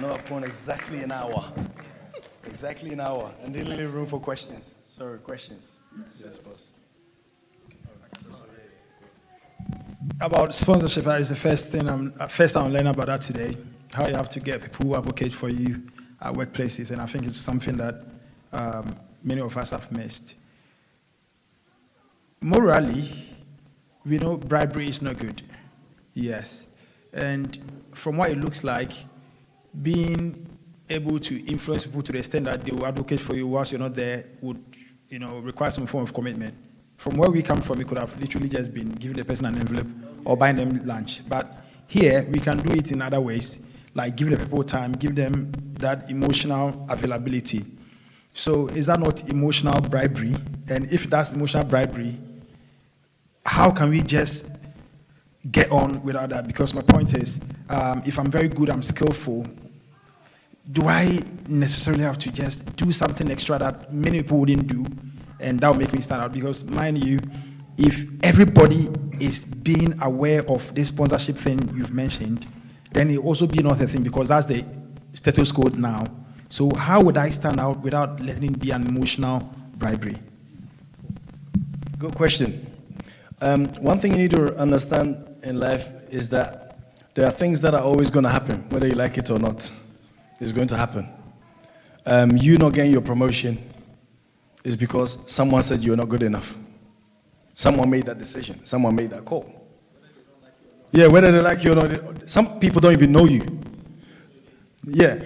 No, upon exactly an hour. Exactly an hour. And didn't leave room for questions. Sorry, questions. Yes, boss. About sponsorship, that is the first time I'm learning about that today. How you have to get people who advocate for you at workplaces, and I think it's something that many of us have missed. Morally, we know bribery is not good. Yes, and from what it looks like, being able to influence people to the extent that they will advocate for you whilst you're not there would, require some form of commitment. From where we come from, it could have literally just been giving the person an envelope or buying them lunch. But here, we can do it in other ways, like giving the people time, give them that emotional availability. So is that not emotional bribery? And if that's emotional bribery, how can we just get on without that? Because my point is, if I'm very good, I'm skillful, do I necessarily have to just do something extra that many people wouldn't do? And that will make me stand out, because mind you, if everybody is being aware of this sponsorship thing you've mentioned, then it will also be another thing, because that's the status quo now. So how would I stand out without letting it be an emotional bribery? Good question. One thing you need to understand in life is that there are things that are always going to happen, whether you like it or not. It's going to happen. You not getting your promotion is because someone said you're not good enough. Someone made that decision. Someone made that call. Yeah, whether they like you or not. Some people don't even know you. Yeah.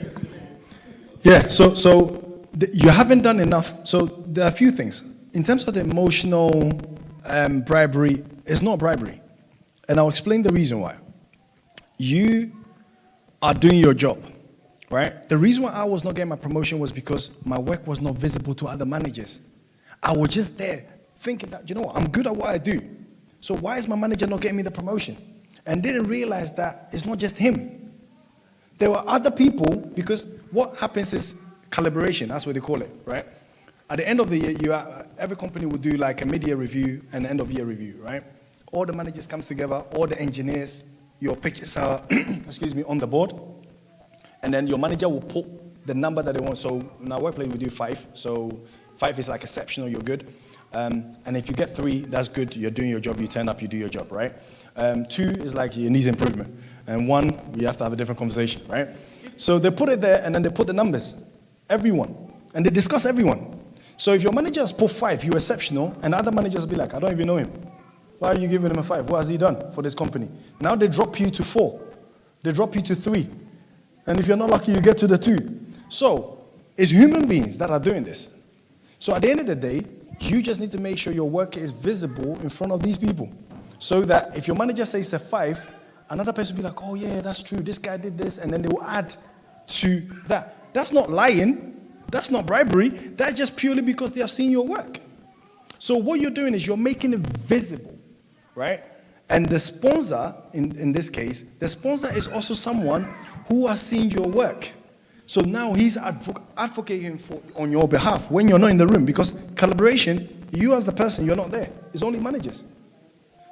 Yeah, so you haven't done enough. So there are a few things. In terms of the emotional bribery, it's not bribery. And I'll explain the reason why. You are doing your job. Right? The reason why I was not getting my promotion was because my work was not visible to other managers. I was just there thinking that, I'm good at what I do. So why is my manager not getting me the promotion? And didn't realize that it's not just him. There were other people, because what happens is calibration, that's what they call it, right? At the end of the year, every company will do like a mid-year review and end of year review, right? All the managers comes together, all the engineers, your pictures are, on the board. And then your manager will put the number that they want. So in our workplace, we do 5. So 5 is like exceptional, you're good. And if you get 3, that's good. You're doing your job, you turn up, you do your job, right? 2 is like it needs improvement. And 1, we have to have a different conversation, right? So they put it there, and then they put the numbers. Everyone. And they discuss everyone. So if your manager has put 5, you're exceptional, and other managers will be like, I don't even know him. Why are you giving him a 5? What has he done for this company? Now they drop you to 4. They drop you to 3. And if you're not lucky, you get to the 2. So, it's human beings that are doing this. So at the end of the day, you just need to make sure your work is visible in front of these people. So that if your manager says a 5, another person will be like, oh yeah, that's true, this guy did this, and then they will add to that. That's not lying. That's not bribery. That's just purely because they have seen your work. So what you're doing is you're making it visible, right? And the sponsor, in this case, the sponsor is also someone who has seen your work. So now he's advocating on your behalf when you're not in the room. Because collaboration, you as the person, you're not there. It's only managers.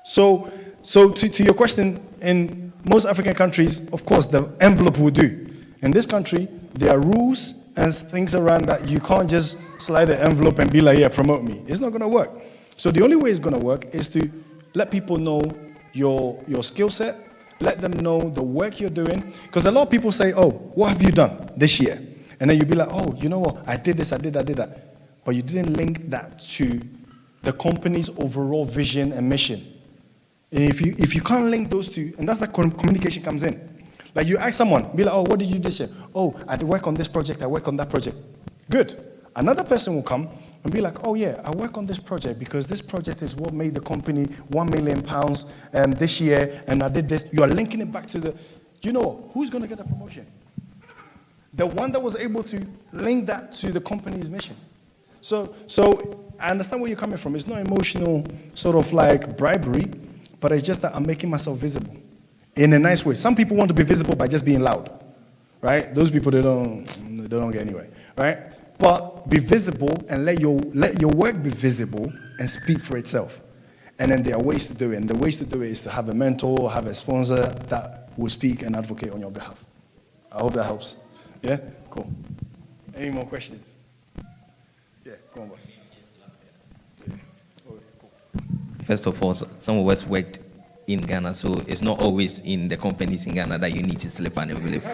So to your question, in most African countries, of course, the envelope will do. In this country, there are rules and things around that you can't just slide the envelope and be like, yeah, promote me. It's not going to work. So the only way it's going to work is to let people know your skill set, let them know the work you're doing. Because a lot of people say, oh, what have you done this year? And then you'll be like, oh, you know what, I did this, I did that. But you didn't link that to the company's overall vision and mission. And if you can't link those two, and that's the communication comes in. Like you ask someone, be like, oh, what did you do this year? Oh, I work on this project, I work on that project. Good. Another person will come and be like, oh yeah, I work on this project because this project is what made the company £1 million this year, and I did this. You are linking it back to the, you know, who's going to get a promotion? The one that was able to link that to the company's mission. So I understand where you're coming from. It's not emotional sort of like bribery, but it's just that I'm making myself visible in a nice way. Some people want to be visible by just being loud, right? Those people, they don't get anywhere, right? But be visible and let your work be visible and speak for itself. And then there are ways to do it. And the ways to do it is to have a mentor, have a sponsor that will speak and advocate on your behalf. I hope that helps. Yeah? Cool. Any more questions? Yeah, go on, boss. Yeah. Okay, cool. First of all, some of us worked in Ghana, so it's not always in the companies in Ghana that you need to sleep and believe.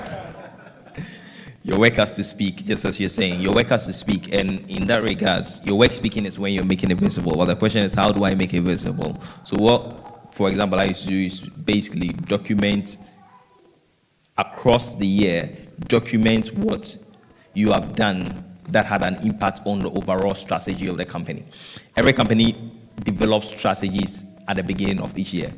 Your work has to speak, just as you're saying. Your work has to speak, and in that regards, your work speaking is when you're making it visible. Well, the question is, how do I make it visible? So what, for example, I used to do is basically document across the year, document what you have done that had an impact on the overall strategy of the company. Every company develops strategies at the beginning of each year,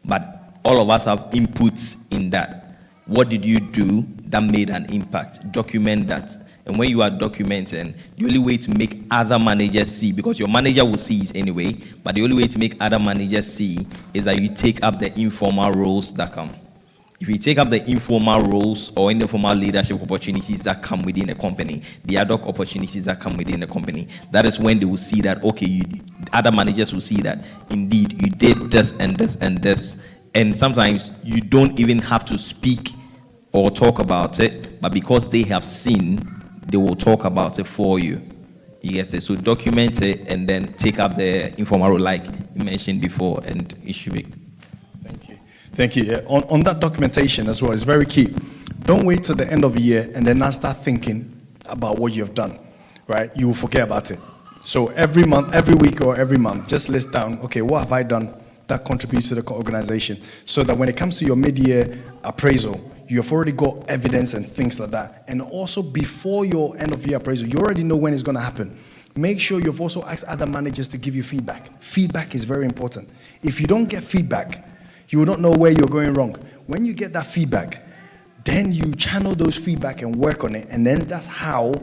but all of us have inputs in that. What did you do that made an impact? Document that. And when you are documenting, the only way to make other managers see, because your manager will see it anyway, but the only way to make other managers see is that you take up the informal roles that come. If you take up the informal roles or informal leadership opportunities that come within a company, the ad hoc opportunities that come within a company, that is when they will see that, okay, other managers will see that, indeed, you did this and this and this. And sometimes you don't even have to speak or talk about it, but because they have seen, they will talk about it for you. You get it? So document it and then take up the informal role like you mentioned before, and it should be. Thank you. Thank you. Yeah. On that documentation as well, it's very key. Don't wait till the end of the year and then now start thinking about what you have done, right? You will forget about it. So every month, every week or every month, just list down, okay, what have I done that contributes to the organization, so that when it comes to your mid-year appraisal, you've already got evidence and things like that. And also before your end-of-year appraisal, you already know when it's going to happen. Make sure you've also asked other managers to give you feedback. Feedback is very important. If you don't get feedback, you will not know where you're going wrong. When you get that feedback, then you channel those feedback and work on it, and then that's how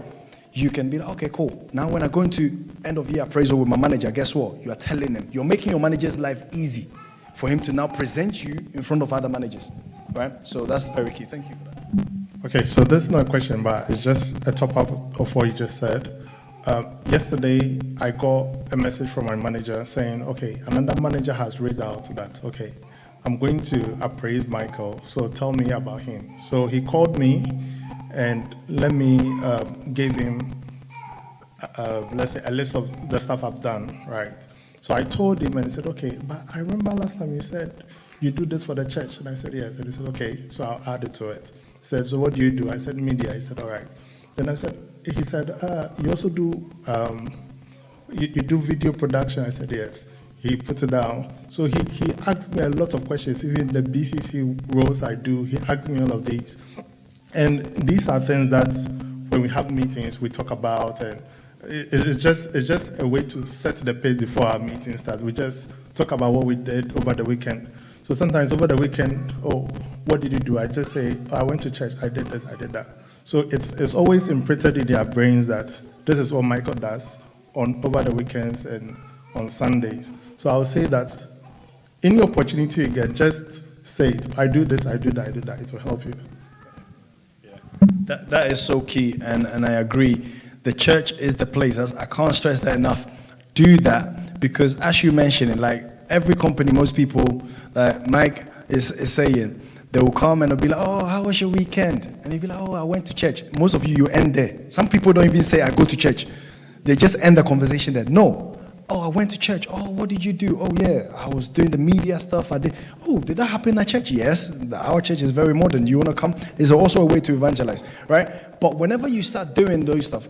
you can be like, okay, cool. Now when I go into end-of-year appraisal with my manager, guess what? You are telling them. You're making your manager's life easy for him to now present you in front of other managers, right? So that's very key. Thank you for that. Okay, so this is not a question, but it's just a top-up of what you just said. Yesterday, I got a message from my manager saying, okay, another manager has read out that, okay, I'm going to appraise Michael, so tell me about him. So he called me and let me give him, let's say, a list of the stuff I've done, right? So I told him and he said, okay, but I remember last time you said you do this for the church. And I said, yes. And he said, okay, so I'll add it to it. He said, so what do you do? I said, media. He said, all right. Then he said, you also do, you do video production. I said, yes. He put it down. So he asked me a lot of questions, even the BCC roles I do, he asked me all of these. And these are things that when we have meetings, we talk about, and it's just a way to set the pace before our meeting starts. We just talk about what we did over the weekend. So sometimes over the weekend, oh, what did you do? I just say, oh, I went to church, I did this, I did that. So it's always imprinted in their brains that this is what Michael does over the weekends and on Sundays. So I'll say that any opportunity you get, just say it. I do this, I do that, I do that. It will help you. That is so key, and I agree. The church is the place. I can't stress that enough. Do that, because as you mentioned it, like every company, most people, Mike is saying, they will come and they'll be like, oh, how was your weekend? And they'll be like, oh, I went to church. Most of you end there. Some people don't even say, I go to church. They just end the conversation there. No. Oh, I went to church. Oh, what did you do? Oh, yeah, I was doing the media stuff. Did that happen at church? Yes. Our church is very modern. You want to come? There's also a way to evangelize, right? But whenever you start doing those stuff,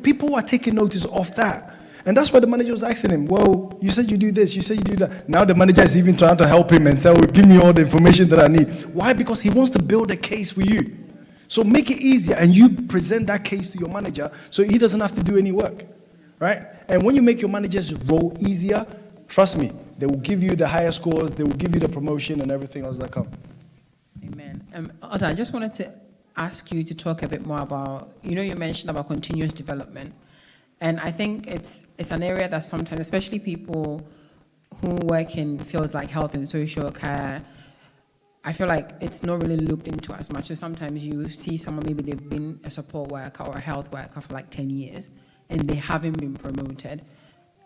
people are taking notice of that. And that's why the manager was asking him, well, you said you do this, you said you do that. Now the manager is even trying to help him and give me all the information that I need. Why? Because he wants to build a case for you. So make it easier, and you present that case to your manager so he doesn't have to do any work, right? And when you make your manager's role easier, trust me, they will give you the higher scores, they will give you the promotion and everything else that comes. Amen. Oda, I just wanted to ask you to talk a bit more about, you mentioned about continuous development. And I think it's an area that sometimes, especially people who work in fields like health and social care, I feel like it's not really looked into as much. So sometimes you see someone, maybe they've been a support worker or a health worker for like 10 years, and they haven't been promoted.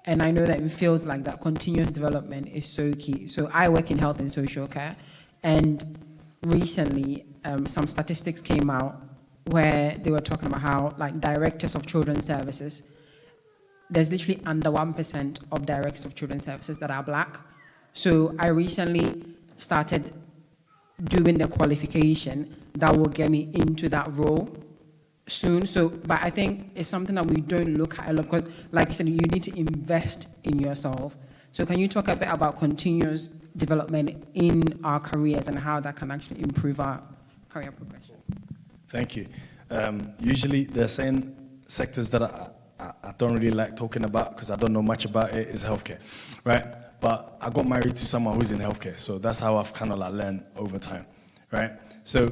And I know that in fields like that, continuous development is so key. So I work in health and social care, and recently some statistics came out where they were talking about how, like, directors of children's services, there's literally under 1% of directors of children's services that are black. So I recently started doing the qualification that will get me into that role soon. So, but I think it's something that we don't look at a lot because, like you said, you need to invest in yourself. So can you talk a bit about continuous development in our careers and how that can actually improve our career progression? Thank you. Usually they're saying sectors that I don't really like talking about because I don't know much about it is healthcare, right? But I got married to someone who's in healthcare, so that's how I've kind of like learned over time, right? So,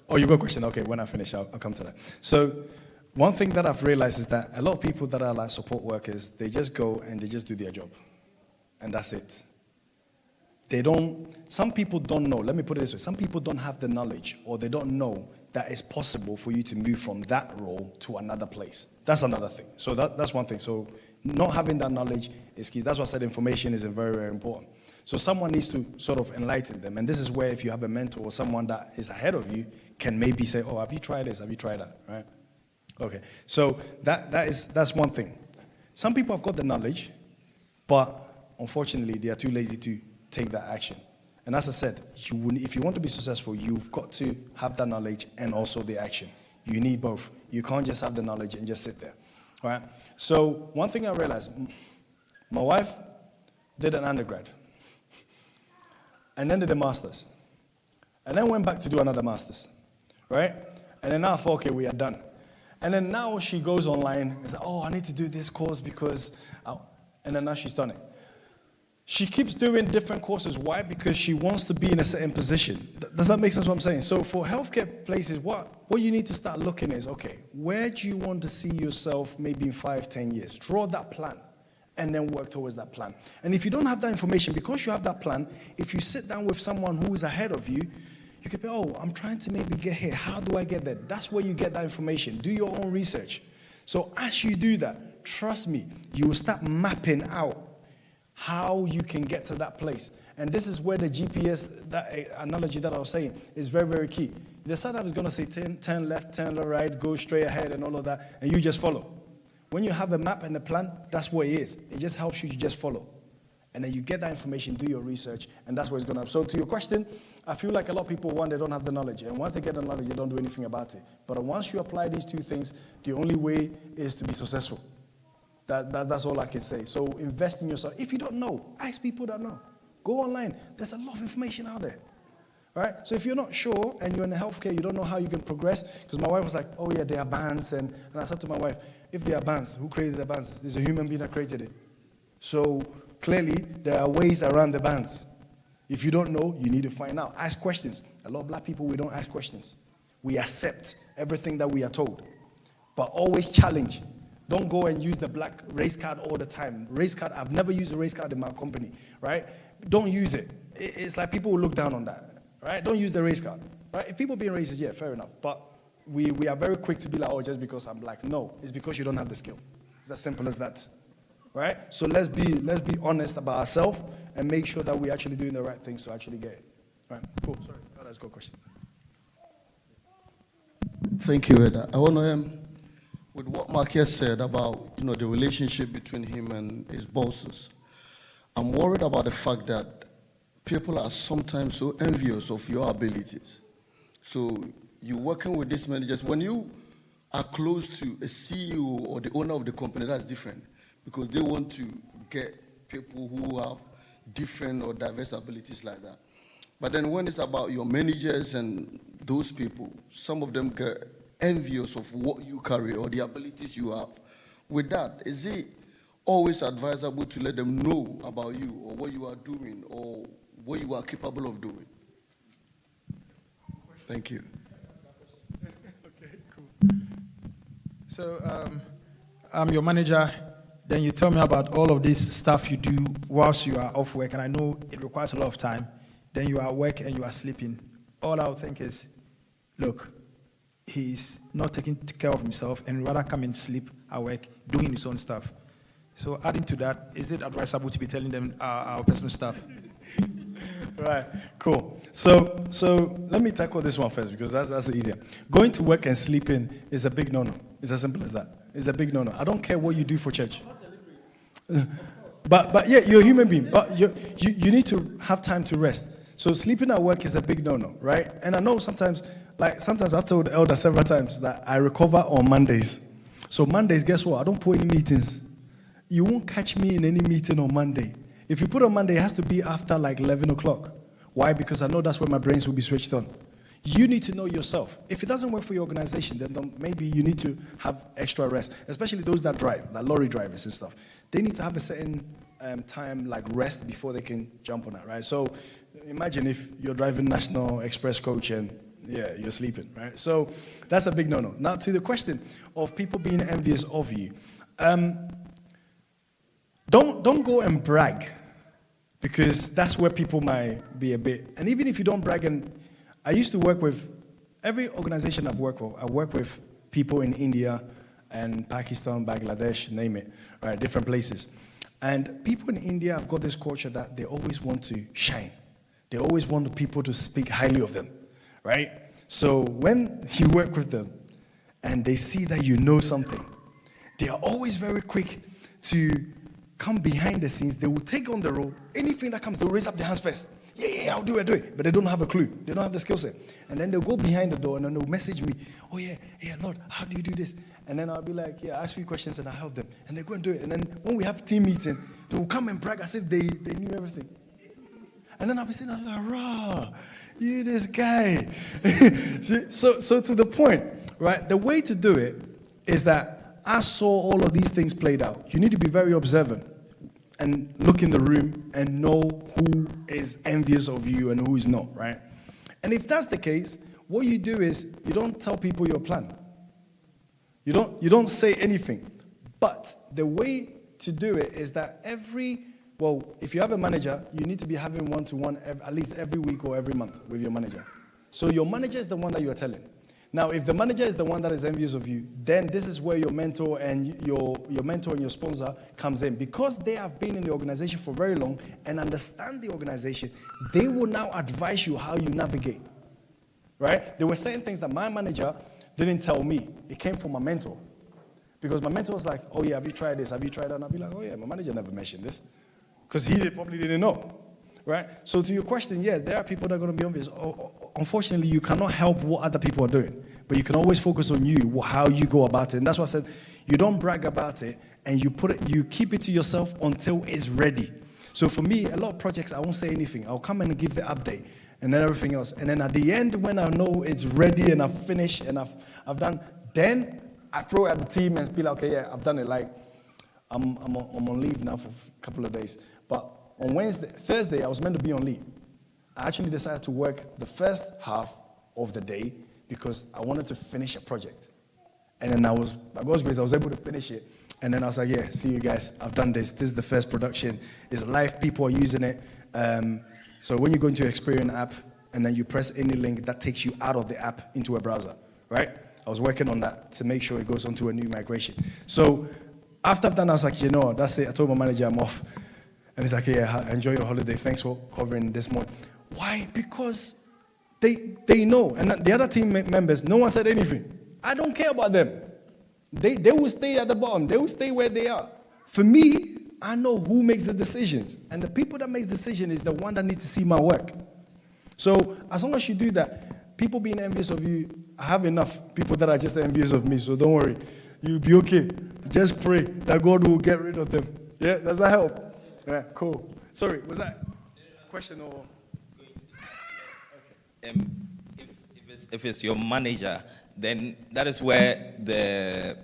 oh, you got a question? Okay, when I finish, I'll come to that. So, one thing that I've realized is that a lot of people that are like support workers, they just go and they just do their job, and that's it. Some people don't know, let me put it this way, some people don't have the knowledge or they don't know that it's possible for you to move from that role to another place. That's another thing. So that's one thing. So not having that knowledge is key. That's why I said information is very, very important. So someone needs to sort of enlighten them. And this is where if you have a mentor or someone that is ahead of you can maybe say, oh, have you tried this? Have you tried that? Right? Okay. So that's one thing. Some people have got the knowledge, but unfortunately they are too lazy to take that action. And as I said, if you want to be successful, you've got to have that knowledge and also the action. You need both. You can't just have the knowledge and just sit there. All right? So one thing I realized, my wife did an undergrad and then did a master's and then went back to do another master's, right? And then now I thought, okay, we are done. And then now she goes online and says, oh, I need to do this course because, and then now she's done it. She keeps doing different courses. Why? Because she wants to be in a certain position. Does that make sense what I'm saying? So for healthcare places, what you need to start looking is, okay, where do you want to see yourself maybe in 5, 10 years? Draw that plan and then work towards that plan. And if you don't have that information, because you have that plan, if you sit down with someone who is ahead of you, you could be, oh, I'm trying to maybe get here. How do I get there? That's where you get that information. Do your own research. So as you do that, trust me, you will start mapping out how you can get to that place. And this is where the GPS, that analogy that I was saying, is very, very key. The startup is going to say 10 left, 10 right, go straight ahead and all of that, and you just follow. When you have a map and a plan, that's what it is. It just helps you to just follow. And then you get that information, do your research, and that's what it's going to happen. So to your question, I feel like a lot of people, one, they don't have the knowledge. And once they get the knowledge, they don't do anything about it. But once you apply these two things, the only way is to be successful. That's all I can say. So invest in yourself. If you don't know, ask people that know. Go online. There's a lot of information out there. All right? So if you're not sure and you're in healthcare, you don't know how you can progress. Because my wife was like, oh yeah, there are bands. And I said to my wife, if there are bands, who created the bands? There's a human being that created it. So clearly, there are ways around the bands. If you don't know, you need to find out. Ask questions. A lot of black people, we don't ask questions. We accept everything that we are told. But always challenge. Don't go and use the black race card all the time. Race card, I've never used a race card in my company, right? Don't use it. It's like people will look down on that, right? Don't use the race card, right? If people being racist, yeah, fair enough. But we are very quick to be like, oh, just because I'm black. No, it's because you don't have the skill. It's as simple as that, right? So let's be honest about ourselves and make sure that we're actually doing the right things to actually get it. Right? Cool. Sorry, let's go question. Thank you, Eda. I want to with what Marcus said about the relationship between him and his bosses. I'm worried about the fact that people are sometimes so envious of your abilities. So you're working with these managers. When you are close to a CEO or the owner of the company, that's different because they want to get people who have different or diverse abilities like that. But then when it's about your managers and those people, some of them get envious of what you carry or the abilities you have. With that, is it always advisable to let them know about you or what you are doing or what you are capable of doing? Thank you. Okay, cool. So I'm your manager. Then you tell me about all of this stuff you do whilst you are off work, and I know it requires a lot of time. Then you are at work and you are sleeping. All I would think is, look, he's not taking care of himself and rather come and sleep at work doing his own stuff. So adding to that, is it advisable to be telling them our personal stuff? Right, cool. So let me tackle this one first because that's easier. Going to work and sleeping is a big no-no. It's as simple as that. It's a big no-no. I don't care what you do for church. But yeah, you're a human being. But you need to have time to rest. So sleeping at work is a big no-no, right? And I know sometimes I've told the elder several times that I recover on Mondays. So Mondays, guess what? I don't put any meetings. You won't catch me in any meeting on Monday. If you put on Monday, it has to be after like 11 o'clock. Why? Because I know that's when my brains will be switched on. You need to know yourself. If it doesn't work for your organization, then maybe you need to have extra rest, especially those that drive, like lorry drivers and stuff. They need to have a certain time, like rest, before they can jump on that, right? So imagine if you're driving National Express coach and yeah, you're sleeping, right? So that's a big no-no. Now to the question of people being envious of you. Don't go and brag, because that's where people might be a bit. And even if you don't brag, and I used to work with every organization I've worked with. I work with people in India and Pakistan, Bangladesh, name it, right? Different places. And people in India have got this culture that they always want to shine. They always want the people to speak highly of them, right? So when you work with them and they see that you know something, they are always very quick to come behind the scenes. They will take on the role. Anything that comes, they'll raise up their hands first. Yeah, I'll do it. But they don't have a clue. They don't have the skill set. And then they'll go behind the door and then they'll message me. Oh yeah, Lord, how do you do this? And then I'll be like, yeah, ask me questions and I'll help them. And they go and do it. And then when we have team meeting, they will come and brag as if they knew everything. And then I'll be saying, rah, you this guy. so to the point, right? The way to do it is that I saw all of these things played out. You need to be very observant and look in the room and know who is envious of you and who is not, right? And if that's the case, what you do is you don't tell people your plan. You don't say anything. But the way to do it is that if you have a manager, you need to be having one-to-one at least every week or every month with your manager. So your manager is the one that you are telling. Now, if the manager is the one that is envious of you, then this is where your mentor and your sponsor comes in. Because they have been in the organization for very long and understand the organization, they will now advise you how you navigate, right? There were certain things that my manager didn't tell me. It came from my mentor. Because my mentor was like, oh yeah, have you tried this? Have you tried that? And I'll be like, oh yeah, my manager never mentioned this. Because he probably didn't know. Right? So to your question, yes, there are people that are going to be envious. Unfortunately, you cannot help what other people are doing. But you can always focus on you, how you go about it. And that's why I said, you don't brag about it, and you keep it to yourself until it's ready. So for me, a lot of projects, I won't say anything. I'll come and give the update, and then everything else. And then at the end, when I know it's ready and I've finished and I've done, then I throw it at the team and be like, okay, yeah, I've done it. Like, I'm on leave now for a couple of days. But on Thursday, I was meant to be on leave. I actually decided to work the first half of the day because I wanted to finish a project. And then by God's grace, I was able to finish it. And then I was like, yeah, see you guys, I've done this. This is the first production. It's live, people are using it. So when you go into your Experian app, and then you press any link that takes you out of the app into a browser, right? I was working on that to make sure it goes onto a new migration. So after I've done, I was like, that's it. I told my manager I'm off. And he's like, yeah, enjoy your holiday. Thanks for covering this morning. Why? Because they know. And the other team members, no one said anything. I don't care about them. They will stay at the bottom. They will stay where they are. For me, I know who makes the decisions. And the people that make the decision is the one that needs to see my work. So as long as you do that, people being envious of you, I have enough people that are just envious of me. So don't worry. You'll be okay. Just pray that God will get rid of them. Yeah, does that help? Yeah, cool. Sorry, was that a question or? If it's your manager, then that is where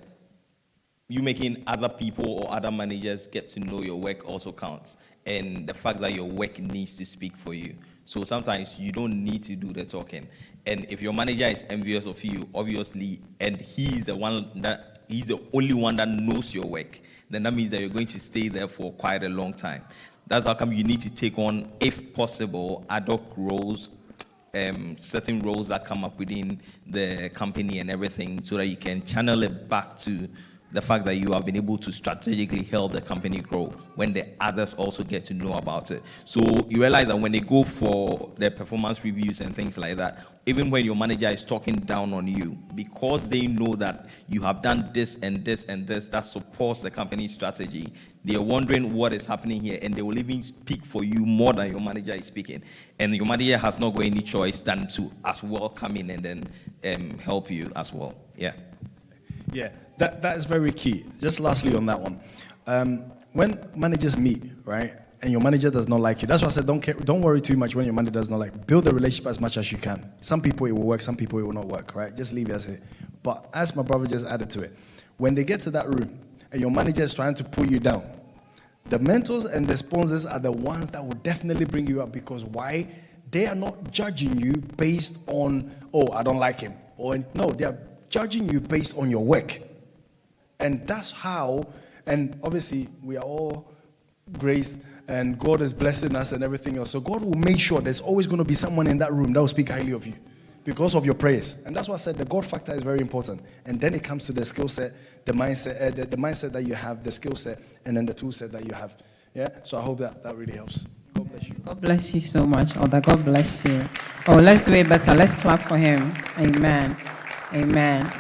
you making other people or other managers get to know your work also counts, and the fact that your work needs to speak for you. So sometimes you don't need to do the talking. And if your manager is envious of you, obviously, and he's the only one that knows your work, then that means that you're going to stay there for quite a long time. That's how come you need to take on, if possible, ad hoc roles, certain roles that come up within the company and everything, so that you can channel it back to the fact that you have been able to strategically help the company grow when the others also get to know about it. So you realize that when they go for their performance reviews and things like that, even when your manager is talking down on you, because they know that you have done this and this and this that supports the company's strategy, they are wondering what is happening here, and they will even speak for you more than your manager is speaking. And your manager has not got any choice than to as well come in and then help you as well. Yeah. Yeah, that is very key. Just lastly on that one, when managers meet, right, and your manager does not like you, that's why I said don't worry too much when your manager does not like you. Build a relationship as much as you can. Some people it will work, some people it will not work, right? Just leave it as it. But as my brother just added to it, when they get to that room and your manager is trying to pull you down, the mentors and the sponsors are the ones that will definitely bring you up, because why? They are not judging you based on, oh, I don't like him, or no, they are judging you based on your work. And that's how, and obviously we are all graced and God is blessing us and everything else. So God will make sure there's always going to be someone in that room that will speak highly of you because of your prayers. And that's why I said the God factor is very important. And then it comes to the skill set, the mindset, the mindset that you have, the skill set, and then the tool set that you have. Yeah. So I hope that really helps. God bless you. God bless you so much. Oda, God bless you. Oh, let's do it better. Let's clap for him. Amen. Amen.